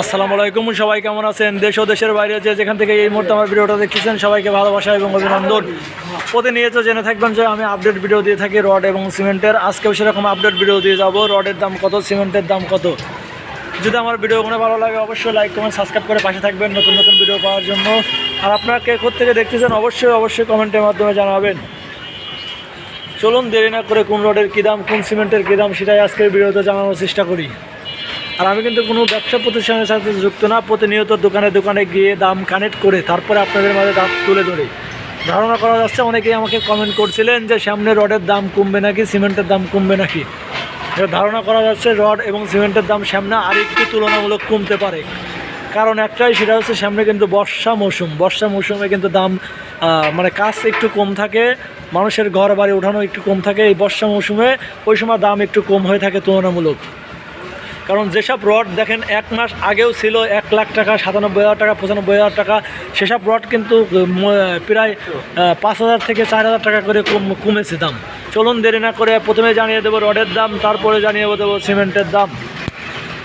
আসসালামু আলাইকুম, সবাই কেমন আছেন? দেশ ও দেশের বাইরে যেখান থেকে এই মুহূর্তে আমার ভিডিওটা দেখতেছেন সবাইকে ভালোবাসা এবং অভিনন্দন। প্রতিনিয়ত জেনে থাকবেন যে আমি আপডেট ভিডিও দিয়ে থাকি রড এবং সিমেন্টের। আজকেও সেরকম আপডেট ভিডিও দিয়ে যাব। রডের দাম কত, সিমেন্টের দাম কত। যদি আমার ভিডিওগুলো ভালো লাগে অবশ্যই লাইক কমেন্ট সাবস্ক্রাইব করে পাশে থাকবেন নতুন নতুন ভিডিও পাওয়ার জন্য। আর আপনারা কে কোত্থেকে দেখতেছেন অবশ্যই কমেন্টের মাধ্যমে জানাবেন। চলুন দেরি না করে কোন রডের কী দাম, কোন সিমেন্টের কী দাম সেটাই আজকের ভিডিওতে জানানোর চেষ্টা করি। আর আমি কিন্তু কোনো ব্যবসা প্রতিষ্ঠানের সাথে যুক্ত না। প্রতিনিয়ত দোকানে দোকানে গিয়ে দাম কানেক্ট করে তারপরে আপনাদের মাঝে দাম তুলে ধরে ধারণা করা যাচ্ছে। অনেকেই আমাকে কমেন্ট করছিলেন যে সামনে রডের দাম কমবে নাকি, সিমেন্টের দাম কমবে নাকি। ধারণা করা যাচ্ছে রড এবং সিমেন্টের দাম সামনে আরেকটু তুলনামূলক কমতে পারে। কারণ একটাই, সেটা হচ্ছে সামনে কিন্তু বর্ষা মৌসুমে কিন্তু দাম মানে কাজ একটু কম থাকে, মানুষের ঘর বাড়ি ওঠানো একটু কম থাকে এই বর্ষা মৌসুমে। ওই সময় দাম একটু কম হয়ে থাকে তুলনামূলক। কারণ যেসব রড দেখেন এক মাস আগেও ছিল 1 লাখ টাকা, 97,000 টাকা, 95,000 টাকা, সেসব রড কিন্তু প্রায় 5,000 থেকে 4,000 টাকা করে কমেছে দাম। চলুন দেরি না করে প্রথমে জানিয়ে দেবো রডের দাম, তারপরে জানিয়ে দেবো সিমেন্টের দাম।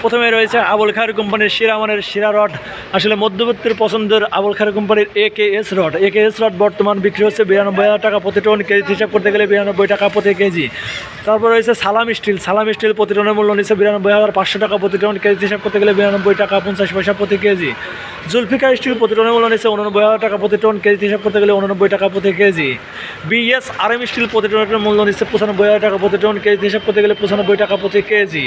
প্রথমে রয়েছে আবুল খায়ের কোম্পানির শিরামানের শিরা রড। আসলে মধ্যবর্তীর পছন্দের আবুল খায়ের কোম্পানির AKS রড বর্তমান বিক্রি হচ্ছে 92,000 টাকা প্রতি টন। কেজি হিসাব করতে গেলে 92 টাকা প্রতি কেজি। তারপর রয়েছে সালাম স্টিল প্রতি টনের মূল্য নিচ্ছে 92,500 টাকা প্রতি টন। কেজি হিসাব করতে গেলে 92 টাকা 50 পয়সা প্রতি কেজি। জুলফিকার স্টিল প্রতি টনের মূল্য নিচ্ছে 89,000 টাকা প্রতি টন। কেজি হিসাব করতে গেলে 89 টাকা প্রতি কেজি। BSRM স্টিল প্রতি টনের মূল্য নিচ্ছে 95,000 টাকা প্রতি টন। কেজি হিসাব করতে গেলে 95 টাকা প্রতি কেজি।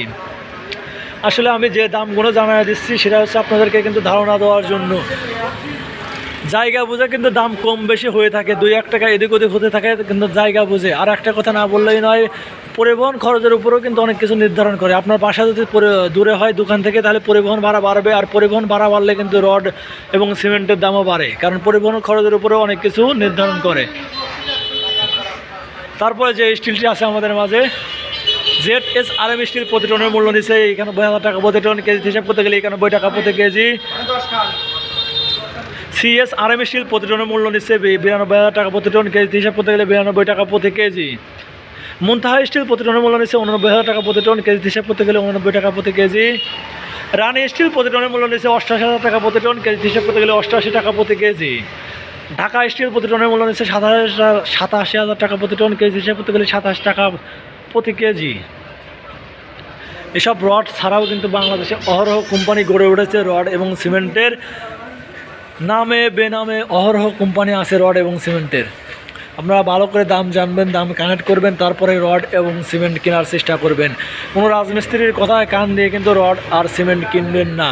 আসলে আমি যে দামগুলো জানিয়ে দিচ্ছি সেটা হচ্ছে আপনাদেরকে কিন্তু ধারণা দেওয়ার জন্য। জায়গা বুঝে কিন্তু দাম কম বেশি হয়ে থাকে, 2-1 টাকা এদিক ওদিক হতে থাকে কিন্তু জায়গা বুঝে। আর একটা কথা না বললেই নয়, পরিবহন খরচের উপরেও কিন্তু অনেক কিছু নির্ধারণ করে। আপনার বাসা যদি দূরে হয় দোকান থেকে, তাহলে পরিবহন ভাড়া বাড়বে। আর পরিবহন ভাড়া বাড়লে কিন্তু রড এবং সিমেন্টের দামও বাড়ে, কারণ পরিবহন খরচের উপরেও অনেক কিছু নির্ধারণ করে। তারপরে যে স্টিলটি আছে আমাদের মাঝে, ZSRM স্টিল প্রতি টনের মূল্য নিচ্ছে 91,000 টাকা প্রতি টন। কেজি হিসাব করতে গেলে 91 টাকা প্রতি কেজি। CSRM স্টিল প্রতি টনের মূল্য নিচ্ছে 92,000 টাকা প্রতি টন। কেজি হিসাব করতে গেলে 92 টাকা প্রতি কেজি। মুনতাহা স্টিল প্রতি টনের মূল্য নিচ্ছে 89,000 টাকা প্রতি টন। কেজি হিসাব করতে গেলে 89 টাকা প্রতি কেজি। রানী স্টিল প্রতি টনের মূল্য নিচ্ছে 88,000 টাকা প্রতি টন। কেজি হিসাব করতে গেলে 88 টাকা প্রতি কেজি। ঢাকা স্টিল প্রতি টনের মূল্য নিচ্ছে 87,000 টাকা প্রতি টন। কেজি হিসাব করতে গেলে 27 টাকা প্রতি কেজি। এসব রড ছাড়াও কিন্তু বাংলাদেশে অহরহ কোম্পানি গড়ে উঠেছে। রড এবং সিমেন্টের নামে বেনামে অহরহ কোম্পানি আছে রড এবং সিমেন্টের। আপনারা ভালো করে দাম জানবেন, দাম কানেক্ট করবেন, তারপরে রড এবং সিমেন্ট কেনার চেষ্টা করবেন। কোনো রাজমিস্ত্রির কথায় কান দিয়ে কিন্তু রড আর সিমেন্ট কিনবেন না।